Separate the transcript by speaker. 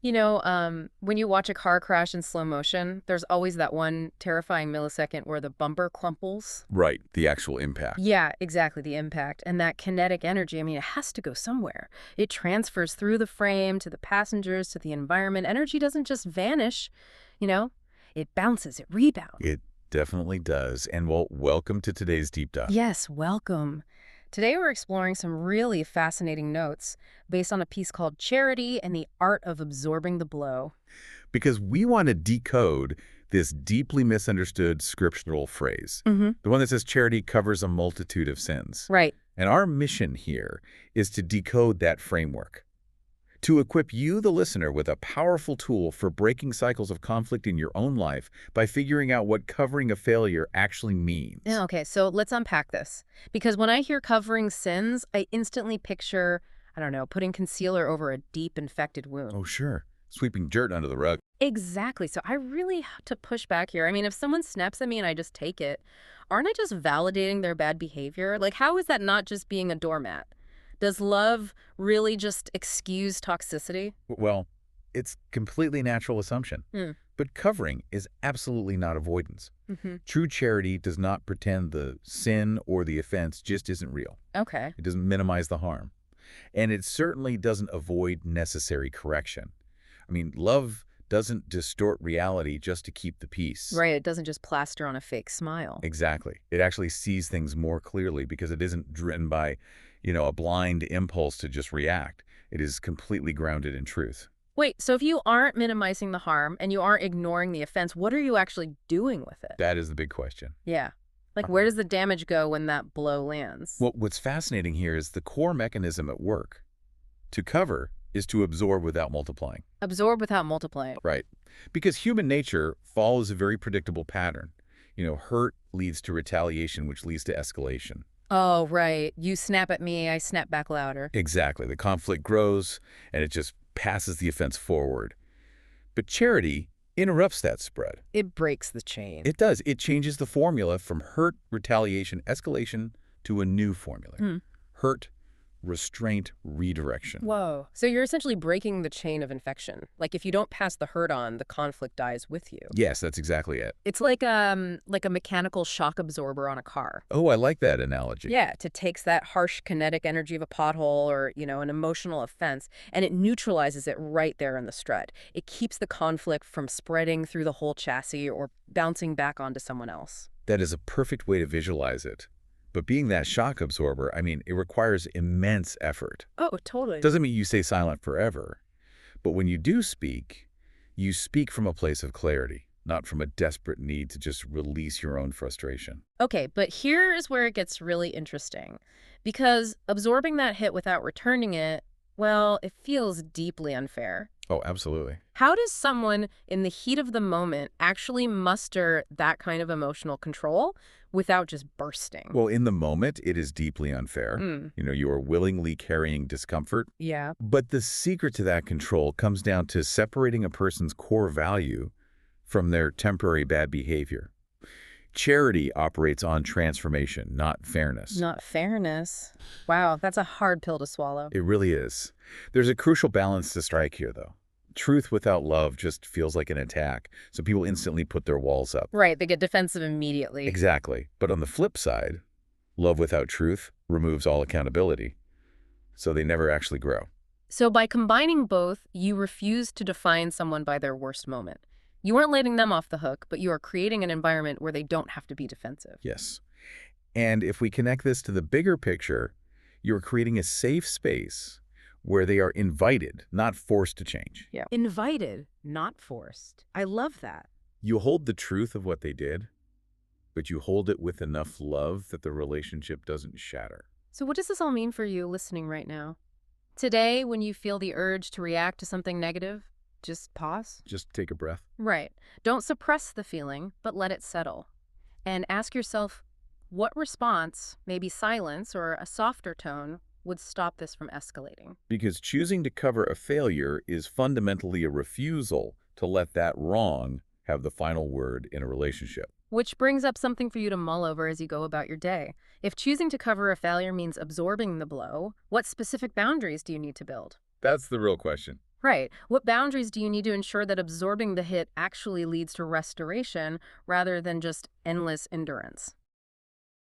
Speaker 1: When you watch a car crash in slow motion, there's always that one terrifying millisecond where the bumper crumples.
Speaker 2: Right, the actual impact.
Speaker 1: Yeah, exactly, the impact. And that kinetic energy, I mean, it has to go somewhere. It transfers through the frame to the passengers, to the environment. Energy doesn't just vanish, you know? It bounces, it rebounds.
Speaker 2: It definitely does. And well, welcome to today's deep dive.
Speaker 1: Yes, welcome. Today we're exploring some really fascinating notes based on a piece called Charity and the Art of Absorbing the Blow.
Speaker 2: Because we want to decode this deeply misunderstood scriptural phrase.
Speaker 1: Mm-hmm.
Speaker 2: The one that says charity covers a multitude of sins.
Speaker 1: Right.
Speaker 2: And our mission here is to decode that framework, to equip you, the listener, with a powerful tool for breaking cycles of conflict in your own life by figuring out what covering a failure actually means.
Speaker 1: Yeah, okay, so let's unpack this. Because when I hear covering sins, I instantly picture, I don't know, putting concealer over a deep infected wound.
Speaker 2: Oh, sure. Sweeping dirt under the rug.
Speaker 1: Exactly. So I really have to push back here. I mean, if someone snaps at me and I just take it, aren't I just validating their bad behavior? Like, how is that not just being a doormat? Does love really just excuse toxicity?
Speaker 2: Well, it's completely natural assumption.
Speaker 1: Hmm.
Speaker 2: But covering is absolutely not avoidance.
Speaker 1: Mm-hmm.
Speaker 2: True charity does not pretend the sin or the offense just isn't real.
Speaker 1: Okay.
Speaker 2: It doesn't minimize the harm. And it certainly doesn't avoid necessary correction. I mean, love doesn't distort reality just to keep the peace.
Speaker 1: Right. It doesn't just plaster on a fake smile.
Speaker 2: Exactly. It actually sees things more clearly because it isn't driven by, a blind impulse to just react. It is completely grounded in truth.
Speaker 1: Wait, so if you aren't minimizing the harm and you aren't ignoring the offense, what are you actually doing with it?
Speaker 2: That is the big question.
Speaker 1: Yeah. Like, where does the damage go when that blow lands?
Speaker 2: Well, what's fascinating here is the core mechanism at work. To cover is to absorb without multiplying.
Speaker 1: Absorb without multiplying.
Speaker 2: Right. Because human nature follows a very predictable pattern. Hurt leads to retaliation, which leads to escalation.
Speaker 1: Oh, right. You snap at me, I snap back louder.
Speaker 2: Exactly. The conflict grows, and it just passes the offense forward. But charity interrupts that spread.
Speaker 1: It breaks the chain.
Speaker 2: It does. It changes the formula from hurt, retaliation, escalation to a new formula. Hurt, restraint, redirection.
Speaker 1: Whoa. So you're essentially breaking the chain of infection. Like, if you don't pass the hurt on, the conflict dies with you.
Speaker 2: Yes, that's exactly it.
Speaker 1: It's like a mechanical shock absorber on a car.
Speaker 2: Oh, I like that analogy.
Speaker 1: Yeah, it takes that harsh kinetic energy of a pothole or, an emotional offense, and it neutralizes it right there in the strut. It keeps the conflict from spreading through the whole chassis or bouncing back onto someone else.
Speaker 2: That is a perfect way to visualize it. But being that shock absorber, it requires immense effort.
Speaker 1: Oh, totally.
Speaker 2: Doesn't mean you stay silent forever. But when you do speak, you speak from a place of clarity, not from a desperate need to just release your own frustration.
Speaker 1: Okay, but here is where it gets really interesting. Because absorbing that hit without returning it, well, it feels deeply unfair.
Speaker 2: Oh, absolutely.
Speaker 1: How does someone in the heat of the moment actually muster that kind of emotional control without just bursting?
Speaker 2: Well, in the moment, it is deeply unfair.
Speaker 1: Mm.
Speaker 2: You are willingly carrying discomfort.
Speaker 1: Yeah.
Speaker 2: But the secret to that control comes down to separating a person's core value from their temporary bad behavior. Charity operates on transformation, not fairness.
Speaker 1: Not fairness. Wow, that's a hard pill to swallow.
Speaker 2: It really is. There's a crucial balance to strike here, though. Truth without love just feels like an attack, so people instantly put their walls up.
Speaker 1: Right, they get defensive immediately.
Speaker 2: Exactly. But on the flip side, love without truth removes all accountability, so they never actually grow.
Speaker 1: So by combining both, you refuse to define someone by their worst moment. You aren't letting them off the hook, but you are creating an environment where they don't have to be defensive.
Speaker 2: Yes. And if we connect this to the bigger picture, you're creating a safe space where they are invited, not forced to change.
Speaker 1: Yeah. Invited, not forced. I love that.
Speaker 2: You hold the truth of what they did, but you hold it with enough love that the relationship doesn't shatter.
Speaker 1: So what does this all mean for you listening right now? Today, when you feel the urge to react to something negative, just pause.
Speaker 2: Just take a breath.
Speaker 1: Right. Don't suppress the feeling, but let it settle. And ask yourself, what response, maybe silence or a softer tone, would stop this from escalating?
Speaker 2: Because choosing to cover a failure is fundamentally a refusal to let that wrong have the final word in a relationship.
Speaker 1: Which brings up something for you to mull over as you go about your day. If choosing to cover a failure means absorbing the blow, what specific boundaries do you need to build?
Speaker 2: That's the real question.
Speaker 1: Right. What boundaries do you need to ensure that absorbing the hit actually leads to restoration rather than just endless endurance?